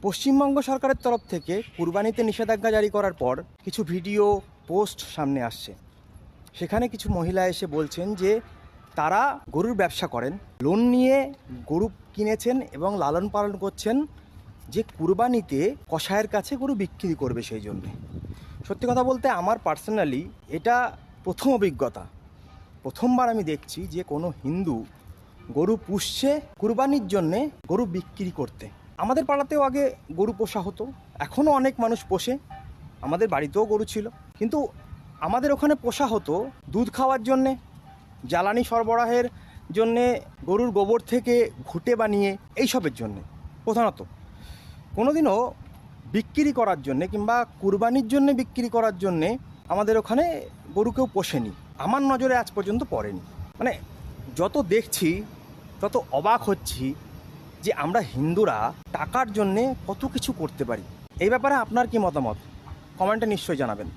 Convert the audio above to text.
পশ্চিমবঙ্গ সরকারের তরফ থেকে কুরবানিতে নিষেধাজ্ঞা জারি করার পর কিছু ভিডিও পোস্ট সামনে আসছে। সেখানে কিছু মহিলা এসে বলছেন যে তারা গরুর ব্যবসা করেন, লোন নিয়ে গরু কিনেছেন এবং লালন পালন করছেন, যে কুরবানিতে কসাইয়ের কাছে গরু বিক্রি করবে সেই জন্যে। সত্যি কথা বলতে আমার পার্সোনালি এটা প্রথম অভিজ্ঞতা। প্রথমবার আমি দেখছি যে কোনো হিন্দু গরু পুষছে কুরবানির জন্যে গরু বিক্রি করতে। আমাদের পাড়াতেও আগে গরু পোষা হতো, এখনও অনেক মানুষ পোষে, আমাদের বাড়িতেও গরু ছিল, কিন্তু আমাদের ওখানে পোষা হতো দুধ খাওয়ার জন্যে, জ্বালানি সরবরাহের জন্যে, গরুর গোবর থেকে ঘুঁটে বানিয়ে এইসবের জন্যে প্রধানত। কোনোদিনও বিক্রি করার জন্যে কিংবা কুরবানির জন্যে বিক্রি করার জন্যে আমাদের ওখানে গরু কেউ পোষেনি, আমার নজরে আজ পর্যন্ত পড়েনি। মানে যত দেখছি তত অবাক হচ্ছি যে আমরা হিন্দুরা টাকার জন্যে কত কিছু করতে পারি। এই ব্যাপারে আপনার কি মতামত? কমেন্টে নিশ্চয়ই জানাবেন।